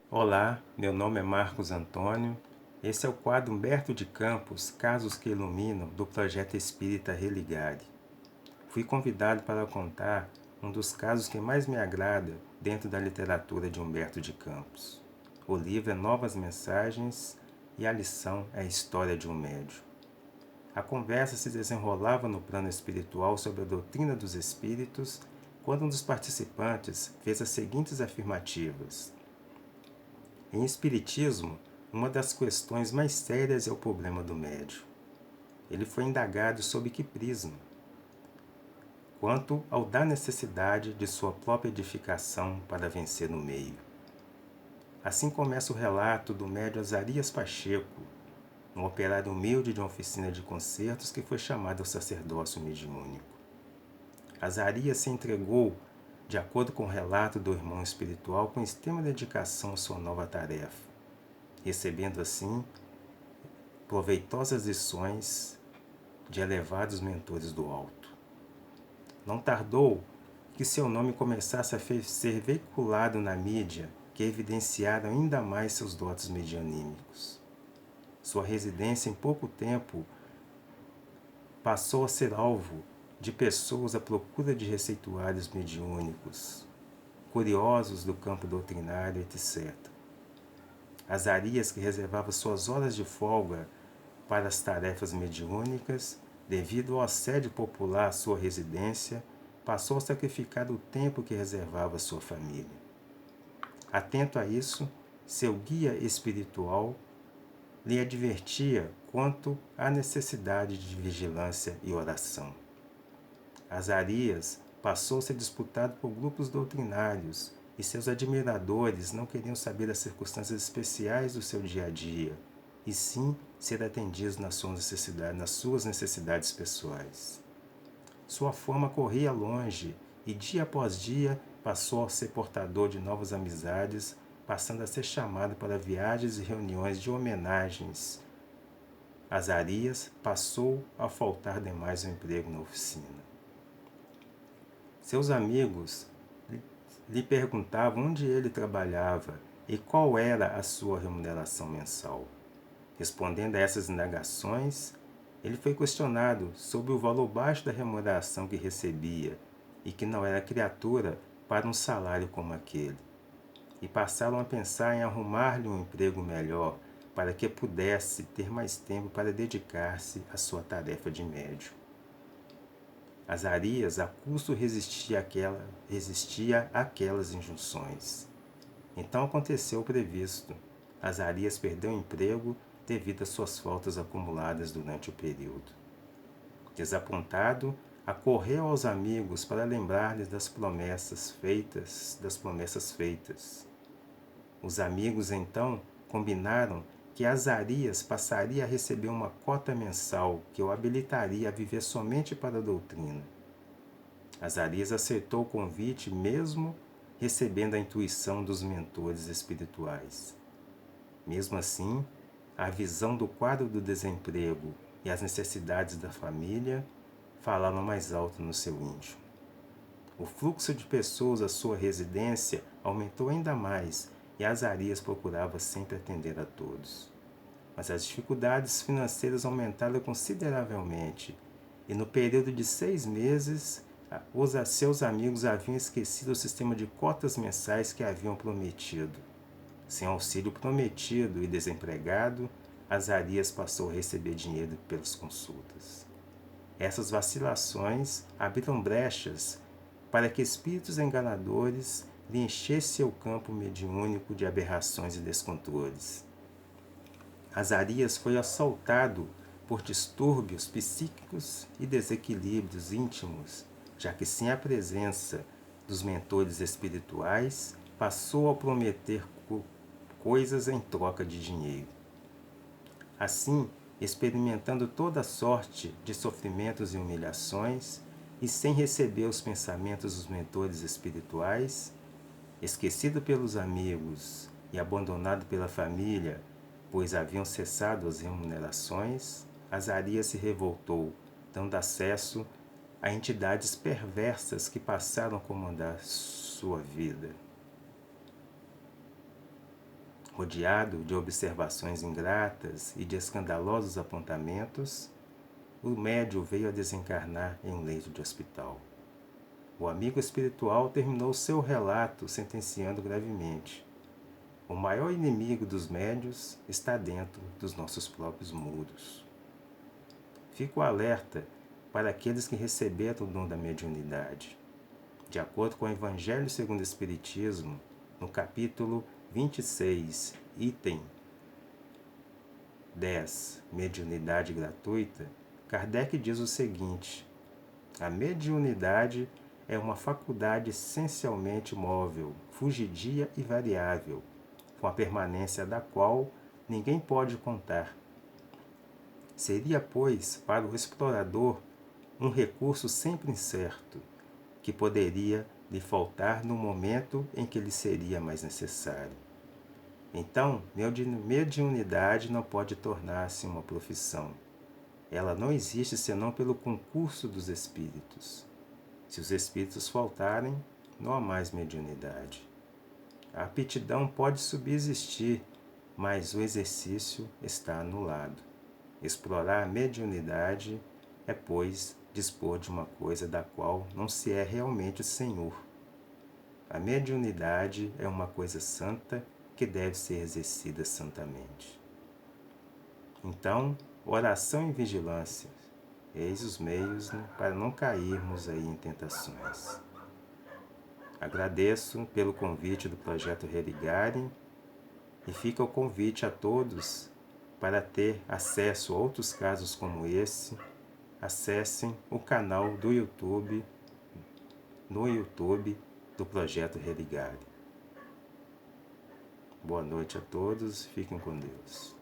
Olá, meu nome é Marcos Antônio. Esse é o quadro Humberto de Campos, Casos que Iluminam, do projeto Espírita Religare. Fui convidado para contar um dos casos que mais me agrada dentro da literatura de Humberto de Campos. O livro é Novas Mensagens e a lição é a história de um médium. A conversa se desenrolava no plano espiritual sobre a doutrina dos espíritos, quando um dos participantes fez as seguintes afirmativas. Em espiritismo, uma das questões mais sérias é o problema do médium. Ele foi indagado sob que prisma? Quanto ao da necessidade de sua própria edificação para vencer no meio. Assim começa o relato do médium Azarias Pacheco, um operário humilde de uma oficina de concertos que foi chamado ao sacerdócio mediúnico. Azarias se entregou, de acordo com o relato do irmão espiritual, com extrema dedicação à sua nova tarefa, recebendo assim proveitosas lições de elevados mentores do alto. Não tardou que seu nome começasse a ser veiculado na mídia, que evidenciaram ainda mais seus dotes medianímicos. Sua residência em pouco tempo passou a ser alvo de pessoas à procura de receituários mediúnicos, curiosos do campo doutrinário, etc. Azarias, que reservava suas horas de folga para as tarefas mediúnicas, devido ao assédio popular à sua residência, passou a sacrificar o tempo que reservava à sua família. Atento a isso, seu guia espiritual lhe advertia quanto à necessidade de vigilância e oração. Azarias passou a ser disputado por grupos doutrinários e seus admiradores não queriam saber das circunstâncias especiais do seu dia a dia, e sim ser atendidos nas suas necessidades pessoais. Sua fama corria longe e dia após dia passou a ser portador de novas amizades, passando a ser chamado para viagens e reuniões de homenagens. Azarias passou a faltar demais o emprego na oficina. Seus amigos lhe perguntavam onde ele trabalhava e qual era a sua remuneração mensal. Respondendo a essas indagações, ele foi questionado sobre o valor baixo da remuneração que recebia e que não era criatura para um salário como aquele. E passaram a pensar em arrumar-lhe um emprego melhor para que pudesse ter mais tempo para dedicar-se à sua tarefa de médium. Azarias a custo resistia àquelas injunções. Então aconteceu o previsto. Azarias perdeu o emprego devido às suas faltas acumuladas durante o período. Desapontado, acorreu aos amigos para lembrar-lhes das promessas feitas. Os amigos então combinaram que Azarias passaria a receber uma cota mensal que o habilitaria a viver somente para a doutrina. Azarias aceitou o convite mesmo recebendo a intuição dos mentores espirituais. Mesmo assim, a visão do quadro do desemprego e as necessidades da família falaram mais alto no seu íntimo. O fluxo de pessoas à sua residência aumentou ainda mais e Azarias procurava sempre atender a todos. Mas as dificuldades financeiras aumentaram consideravelmente e no período de 6 meses, seus amigos haviam esquecido o sistema de cotas mensais que haviam prometido. Sem auxílio prometido e desempregado, Azarias passou a receber dinheiro pelas consultas. Essas vacilações abriram brechas para que espíritos enganadores lhe enchessem seu campo mediúnico de aberrações e descontroles. Azarias foi assaltado por distúrbios psíquicos e desequilíbrios íntimos, já que sem a presença dos mentores espirituais, passou a prometer coisas em troca de dinheiro. Assim, experimentando toda sorte de sofrimentos e humilhações, e sem receber os pensamentos dos mentores espirituais, esquecido pelos amigos e abandonado pela família, pois haviam cessado as remunerações, Azarias se revoltou, dando acesso a entidades perversas que passaram a comandar sua vida. Rodeado de observações ingratas e de escandalosos apontamentos, o médium veio a desencarnar em um leito de hospital. O amigo espiritual terminou seu relato sentenciando gravemente: o maior inimigo dos médiuns está dentro dos nossos próprios muros. Fico alerta para aqueles que receberam o dom da mediunidade. De acordo com o Evangelho segundo o Espiritismo, no capítulo 26, item 10, mediunidade gratuita, Kardec diz o seguinte: a mediunidade é uma faculdade essencialmente móvel, fugidia e variável, com a permanência da qual ninguém pode contar. Seria, pois, para o explorador um recurso sempre incerto, que poderia lhe faltar no momento em que lhe seria mais necessário. Então, mediunidade não pode tornar-se uma profissão. Ela não existe senão pelo concurso dos espíritos. Se os espíritos faltarem, não há mais mediunidade. A aptidão pode subsistir, mas o exercício está anulado. Explorar a mediunidade é, pois, dispor de uma coisa da qual não se é realmente senhor. A mediunidade é uma coisa santa que deve ser exercida santamente. Então, oração e vigilância, eis os meios para não cairmos aí em tentações. Agradeço pelo convite do Projeto Religare e fica o convite a todos para ter acesso a outros casos como esse. Acessem o canal do YouTube, no YouTube do Projeto Religare. Boa noite a todos, fiquem com Deus.